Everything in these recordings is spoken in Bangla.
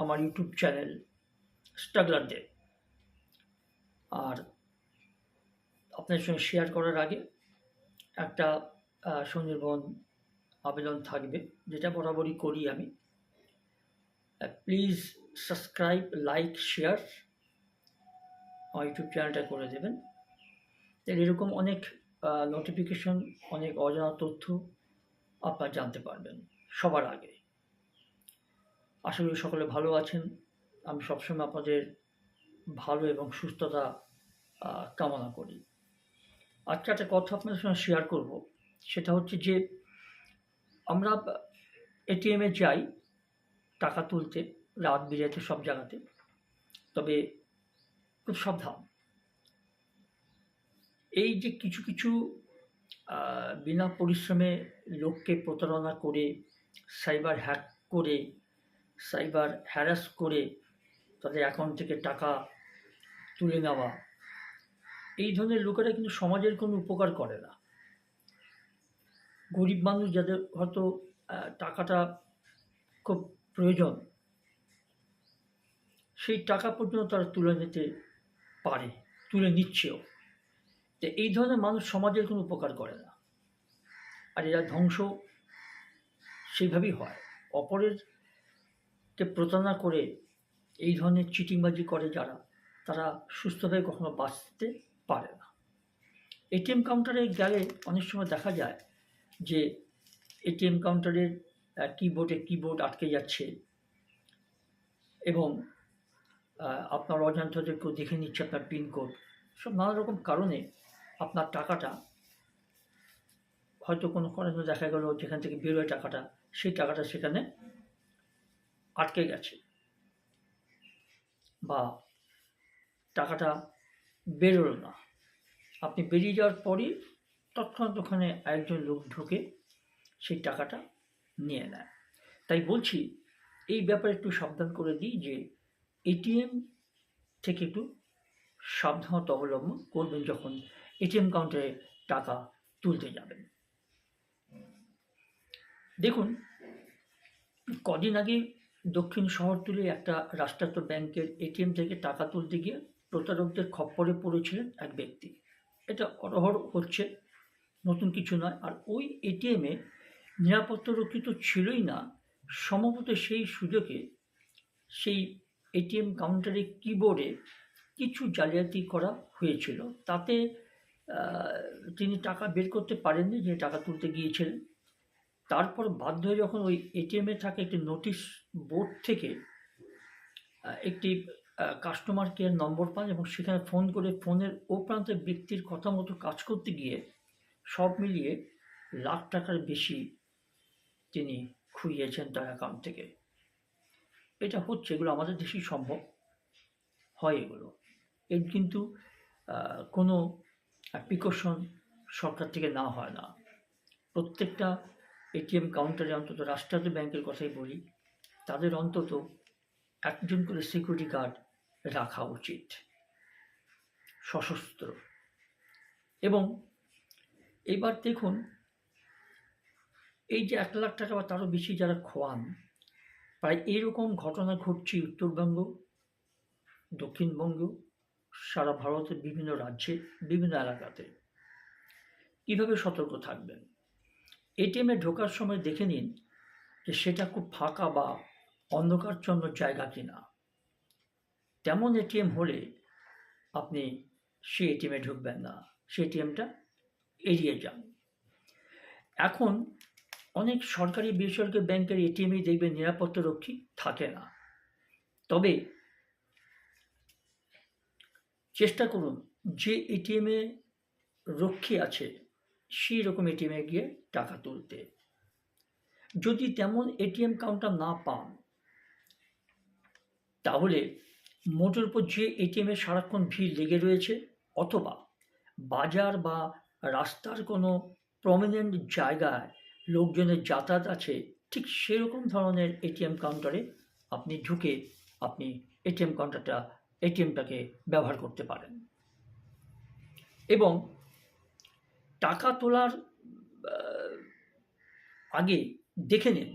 আমার ইউটিউব চ্যানেল স্ট্রাগলারদের। আর আপনাদের সঙ্গে শেয়ার করার আগে একটা সুনির্বন আবেদন থাকবে, যেটা বরাবরই করি আমি। প্লিজ সাবস্ক্রাইব, লাইক, শেয়ার আমার ইউটিউব চ্যানেলটা করে দেবেন। তাহলে এরকম অনেক নোটিফিকেশন, অনেক অজানা তথ্য আপনারা জানতে পারবেন সবার আগে। আশা করি সকলে ভালো আছেন। আমি সবসময় আপনাদের ভালো এবং সুস্থতা কামনা করি। আজকে একটা কথা আপনাদের সঙ্গে শেয়ার করব, সেটা হচ্ছে যে আমরা এটিএমে যাই টাকা তুলতে, রাত বিরাতে সব জায়গাতে, তবে খুব সাবধান। এই যে কিছু কিছু বিনা পরিশ্রমে লোককে প্রতারণা করে, সাইবার হ্যাক করে, সাইবার হ্যারাস করে তাদের অ্যাকাউন্ট থেকে টাকা তুলে নেওয়া, এই ধরনের লোকেরা কিন্তু সমাজের কোনো উপকার করে না। গরিব মানুষ যাদের হয়তো টাকাটা খুব প্রয়োজন, সেই টাকা পর্যন্ত তারা তুলে নিতে পারে, তুলে নিচ্ছেও। তো এই ধরনের মানুষ সমাজের কোনো উপকার করে না, আর এরা ধ্বংস সেইভাবেই হয়। অপরেরকে প্রতারণা করে এই ধরনের চিটিংবাজি করে যারা, তারা সুস্থভাবে কখনো বাঁচতে পারে না। এটিএম কাউন্টারে গেলে অনেক সময় দেখা যায় যে এটিএম কাউন্টারের কিবোর্ড আটকে যাচ্ছে এবং আপনার অজান্তে কেউ দেখে নিচ্ছে আপনার পিনকোড। সব নানা রকম কারণে আপনার টাকাটা হয়তো কোনো কারণে দেখা গেল যেখান থেকে বেরোয় টাকাটা, সেই টাকাটা সেখানে আটকে গেছে, বা টাকাটা বেরোলো না। আপনি বেরিয়ে যাওয়ার পরই তৎক্ষণাৎ ওখানে একজন লোক ঢুকে সেই টাকাটা নিয়ে নেয়। তাই বলছি, এই ব্যাপারে একটু সাবধান করে দিই যে এটিএম থেকে একটু সাবধানতা অবলম্বন করবেন যখন এটিএম কাউন্টারে টাকা তুলতে যাবেন। দেখুন, কদিন আগে দক্ষিণ শহরতলির একটা রাষ্ট্রায়ত্ত ব্যাংকের এটিএম থেকে টাকা তুলতে গিয়ে প্রতারকদের খপ্পরে পড়েছিলেন এক ব্যক্তি। এটা অরহর হচ্ছে, নতুন কিছু নয়। আর ওই এটিএমে নিরাপত্তারক্ষী তো ছিলই না, সম্ভবত সেই সুযোগে সেই এটিএম কাউন্টারে কিবোর্ডে কিছু জালিয়াতি করা হয়েছিল। তাতে তিনি টাকা বের করতে পারেননি, যে টাকা তুলতে গিয়েছিলেন। তারপর বাধ্য হয়ে যখন ওই এটিএমে থাকা একটি নোটিশ বোর্ড থেকে একটি কাস্টমার কেয়ার নম্বর পান এবং সেখানে ফোন করে ফোনের ও প্রান্তের ব্যক্তির কথা মতো কাজ করতে গিয়ে সব মিলিয়ে লাখ টাকার বেশি তিনি খুইয়েছেন তার অ্যাকাউন্ট থেকে। এটা হচ্ছে, এগুলো আমাদের দেশেই সম্ভব হয় এগুলো। এর কিন্তু কোনো প্রিকশন সরকার থেকে না হয় না। প্রত্যেকটা এটিএম কাউন্টারে, অন্তত রাষ্ট্রায়ত্ত ব্যাংকের কথাই বলি, তাদের অন্তত একজন করে সিকিউরিটি গার্ড রাখা উচিত, সশস্ত্র। এবং এবার দেখুন, এই যে 1 লাখ টাকা বা তারও বেশি যারা খোয়ান, প্রায় এরকম ঘটনা ঘটছে উত্তরবঙ্গ, দক্ষিণবঙ্গ, সারা ভারতের বিভিন্ন রাজ্যে, বিভিন্ন এলাকাতে। কীভাবে সতর্ক থাকবেন? এটিএমে ঢোকার সময় দেখে নিন যে সেটা খুব ফাঁকা বা অন্ধকারচ্ছন্ন জায়গা কিনা। তেমন এটিএম হলে আপনি সেই এটিএমে ঢুকবেন না, সেই এটিএমটা এড়িয়ে যান। এখন অনেক সরকারি বেসরকারি ব্যাংকের এটিএমেই দেখবেন নিরাপত্তারক্ষী থাকে না। তবে চেষ্টা করুন যে এটিএমে রক্ষী আছে সেই রকম এটিএমে গিয়ে টাকা তুলতে। যদি তেমন এটিএম কাউন্টার না পান, তাহলে মোটের উপর যে এটিএমে সারাক্ষণ ভিড় লেগে রয়েছে, অথবা বাজার বা রাস্তার কোনো প্রমিনেন্ট জায়গায় লোকজনের যাতায়াত আছে, ঠিক সেরকম ধরনের এটিএম কাউন্টারে আপনি ঢুকে আপনি এটিএমটাকে ব্যবহার করতে পারেন। এবং টাকা তোলার আগে দেখে নিন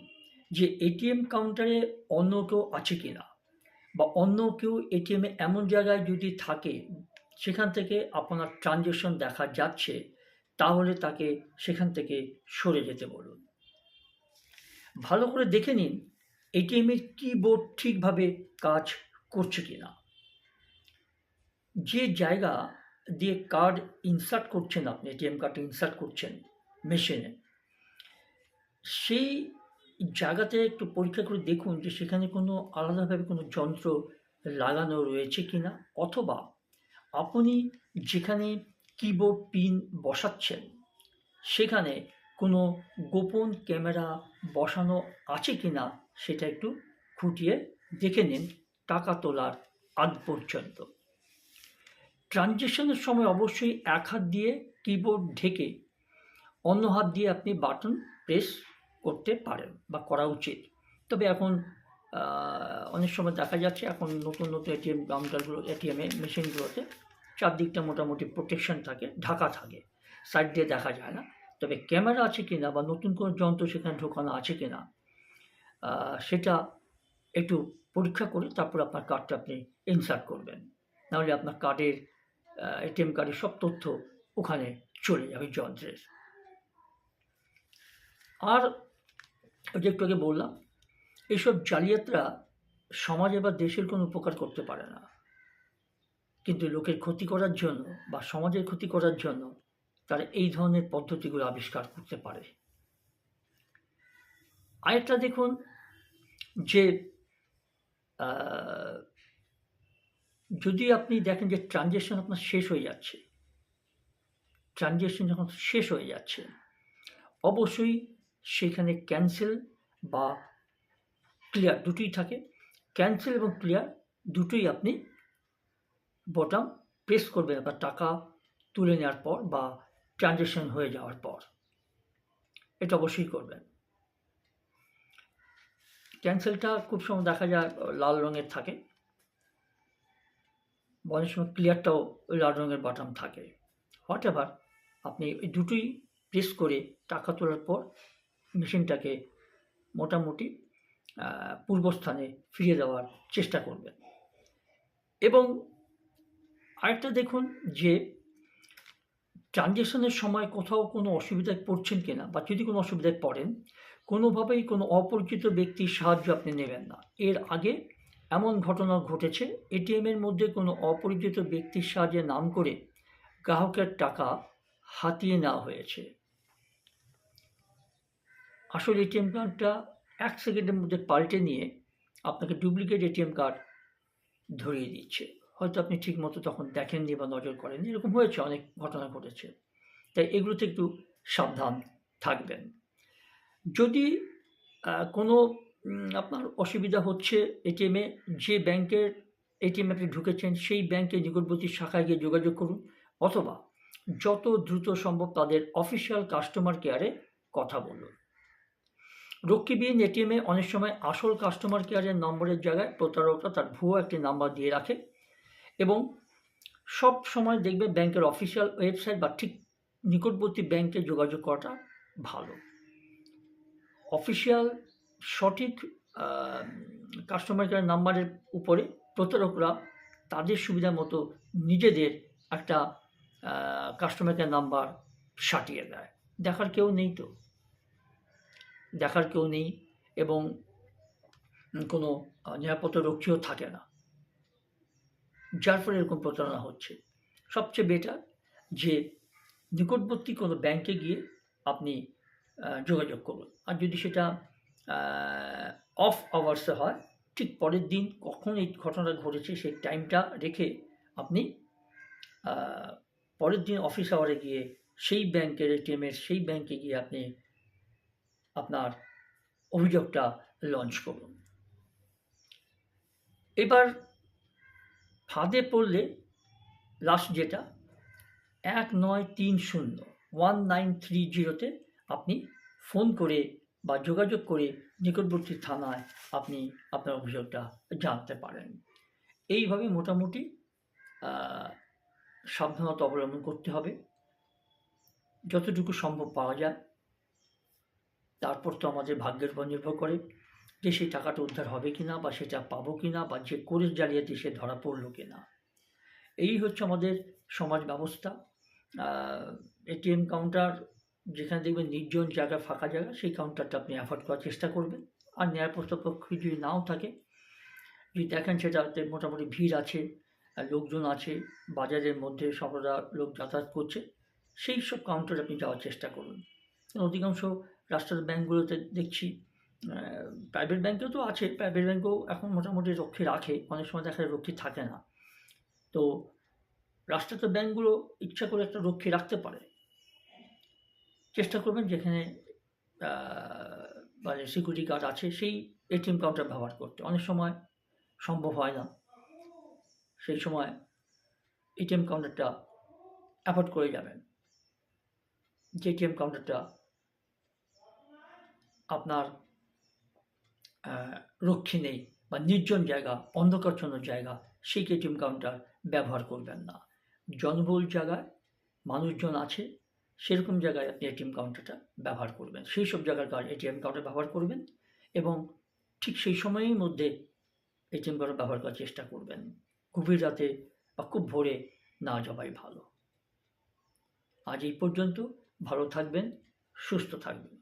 যে এটিএম কাউন্টারে অন্য কেউ আছে কি না। বা অন্য কেউ এটিএমে এমন জায়গায় যদি থাকে সেখান থেকে আপনার ট্রানজ্যাকশন দেখা যাচ্ছে, তাহলে তাকে সেখান থেকে সরে যেতে বলুন। ভালো করে দেখে নিন এটিএমের কিবোর্ড ঠিকভাবে কাজ করছে কিনা। যে জায়গা দিয়ে কার্ড ইনসার্ট করছেন, আপনি এটিএম কার্ড ইনসার্ট করছেন মেশিনে, সেই জায়গাতে একটু পরীক্ষা করে দেখুন যে সেখানে কোনো আলাদাভাবে কোনো যন্ত্র লাগানো রয়েছে কিনা, অথবা আপনি যেখানে কিবোর্ড পিন বসাচ্ছেন সেখানে কোনো গোপন ক্যামেরা বসানো আছে কিনা সেটা একটু খুঁটিয়ে দেখে নিন টাকা তোলার আগ পর্যন্ত। ট্রানজ্যাকশনের সময় অবশ্যই এক হাত দিয়ে কিবোর্ড ঢেকে অন্য হাত দিয়ে আপনি বাটন প্রেস করতে পারেন বা করা উচিত। তবে এখন অনেক সময় দেখা যাচ্ছে এখন নতুন নতুন এটিএম কাউন্টারগুলো, এটিএমে মেশিনগুলোতে চারদিকটা মোটামুটি প্রোটেকশন থাকে, ঢাকা থাকে, সাইড দিয়ে দেখা যায় না। তবে ক্যামেরা আছে কিনা বা নতুন কোনো যন্ত্র সেখানে ঢোকানো আছে কিনা সেটা একটু পরীক্ষা করে তারপর আপনার কার্ডটা আপনি ইনসার্ট করবেন। নাহলে আপনার কার্ডের এটিএম কার্ডের সব তথ্য ওখানে চলে যাবে যন্ত্রের। আর যে একটু আগে বললাম, এইসব জালিয়াতরা সমাজে বা দেশের কোনো উপকার করতে পারে না, কিন্তু লোকের ক্ষতি করার জন্য বা সমাজের ক্ষতি করার জন্য তারা এই ধরনের পদ্ধতিগুলো আবিষ্কার করতে পারে। আরেকটা দেখুন যে যদি আপনি দেখেন যে ট্রানজ্যাকশন আপনার শেষ হয়ে যাচ্ছে, ট্রানজ্যাকশন যখন শেষ হয়ে যাচ্ছে, অবশ্যই সেখানে ক্যান্সেল বা ক্লিয়ার দুটোই থাকে। ক্যান্সেল এবং ক্লিয়ার দুটোই আপনি বটন প্রেস করবেন আপনার টাকা তুলে নেওয়ার পর বা ট্রানজ্যাকশন হয়ে যাওয়ার পর, এটা অবশ্যই করবেন। ক্যান্সেলটা খুব সময় দেখা যায় লাল রঙের থাকে, অনেক সময় ক্লিয়ারটাও লাল রঙের বাটন থাকে। হোয়াট এভার, আপনি এই দুটোই প্রেস করে টাকা তোলার পর মেশিনটাকে মোটামুটি পূর্বস্থানে ফিরিয়ে দেওয়ার চেষ্টা করবেন। এবং আরেকটা দেখুন যে ট্রানজ্যাকশনের সময় কোথাও কোনো অসুবিধায় পড়ছেন কিনা, বা যদি কোনো অসুবিধায় পড়েন, কোনোভাবেই কোনো অপরিচিত ব্যক্তির সাহায্য আপনি নেবেন না। এর আগে এমন ঘটনা ঘটেছে, এটিএমের মধ্যে কোনো অপরিচিত ব্যক্তির সাহায্যে নাম করে গ্রাহকের টাকা হাতিয়ে নেওয়া হয়েছে। আসলে এটিএম কার্ডটা 1 সেকেন্ডের মধ্যে পাল্টে নিয়ে আপনাকে ডুপ্লিকেট এটিএম কার্ড ধরিয়ে দিচ্ছে। হয়তো আপনি ঠিকমতো তখন দেখেননি বা নজর করেননি, এরকম হয়েছে, অনেক ঘটনা ঘটেছে। তাই এগুলোতে একটু সাবধান থাকবেন। যদি কোনো আপনার অসুবিধা হচ্ছে এটিএমে, যে ব্যাংকের এটিএমে আপনি ঢুকেছেন সেই ব্যাংকের নিকটবর্তী শাখায় গিয়ে যোগাযোগ করুন, অথবা যত দ্রুত সম্ভব তাদের অফিসিয়াল কাস্টমার কেয়ারে কথা বলুন। রক্ষীবিহীন এটিএমে অনেক সময় আসল কাস্টমার কেয়ারের নম্বরের জায়গায় প্রতারকরা তার ভুয়ো একটি নাম্বার দিয়ে রাখে, এবং সব সময় দেখবে ব্যাংকের অফিসিয়াল ওয়েবসাইট বা ঠিক নিকটবর্তী ব্যাংকে যোগাযোগ করাটা ভালো। অফিসিয়াল সঠিক কাস্টমার কেয়ার নাম্বারের উপরে প্রতারকরা তাদের সুবিধা মতো নিজেদের একটা কাস্টমার কেয়ার নাম্বার সাটিয়ে দেয়। দেখার কেউ নেই তো, দেখার কেউ নেই, এবং কোনো নিরাপত্তা রক্ষীও থাকে না, যার ফলে এরকম প্রতারণা হচ্ছে। সবচেয়ে বেটার যে নিকটবর্তী কোনো ব্যাংকে গিয়ে আপনি যোগাযোগ করুন। আর যদি সেটা অফ আওয়ার্সে হয়, ঠিক পরের দিন কখন এই ঘটনাটা ঘটেছে সেই টাইমটা রেখে আপনি পরের দিন অফিস আওয়ারে গিয়ে সেই ব্যাংকের এটিএমের সেই ব্যাংকে গিয়ে আপনি আপনার অভিযোগটা লঞ্চ করুন। এবার ফাঁদে পড়লে লাস্ট যেটা 1930 আপনি ফোন করে বা যোগাযোগ করে নিকটবর্তী থানায় আপনি আপনার অভিযোগটা জানাতে পারেন। এইভাবে মোটামুটি সাবধানতা অবলম্বন করতে হবে যতটুকু সম্ভব পাওয়া যায়। তারপর তো আমাদের ভাগ্যের উপর নির্ভর করে যে সেই টাকাটা উদ্ধার হবে কিনা বা সেটা পাবো কিনা বা যে করে জালিয়াতি সে ধরা পড়লো কিনা। এই হচ্ছে আমাদের সমাজ ব্যবস্থা। এটিএম কাউন্টার যেখানে দেখবেন নির্জন জায়গা, ফাঁকা জায়গা, সেই কাউন্টারটা আপনি অ্যাভয়েড করার চেষ্টা করবেন। আর ন্যায়প্রতিপক্ষ যদি নাও থাকে, যদি দেখেন সেটাতে মোটামুটি ভিড় আছে, লোকজন আছে, বাজারের মধ্যে সর্বদা লোক যাতায়াত করছে, সেই সব কাউন্টারে আপনি যাওয়ার চেষ্টা করুন। অধিকাংশ রাষ্ট্রায়ত্ত ব্যাঙ্কগুলোতে দেখছি, প্রাইভেট ব্যাঙ্কেও তো আছে, প্রাইভেট ব্যাঙ্কেও এখন মোটামুটি রক্ষী রাখে, অনেক সময় দেখা যায় রক্ষী থাকে না। তো রাষ্ট্রায়ত্ত ব্যাঙ্কগুলো ইচ্ছা করে একটা রক্ষী রাখতে পারে। চেষ্টা করবেন যেখানে মানে সিকিউরিটি গার্ড আছে সেই এটিএম কাউন্টার ব্যবহার করতে। অনেক সময় সম্ভব হয় না, সেই সময় এটিএম কাউন্টারটা অ্যাভয়েড করে যাবেন। যে এটিএম কাউন্টারটা আপনার রক্ষী নেই বা নির্জন জায়গা, অন্ধকারচ্ছন্ন জায়গা, সেই এটিএম কাউন্টার ব্যবহার করবেন না। জনবহুল জায়গায় মানুষজন আছে, সেরকম জায়গায় আপনি এটিএম কাউন্টারটা ব্যবহার করবেন। সেই সব জায়গার এটিএম কাউন্টার ব্যবহার করবেন এবং ঠিক সেই সময়ের মধ্যে এটিএম কাউন্টার ব্যবহার করার চেষ্টা করবেন। গভীর রাতে বা খুব ভোরে না যাওয়াই ভালো। আজ এই পর্যন্ত। ভালো থাকবেন, সুস্থ থাকবেন।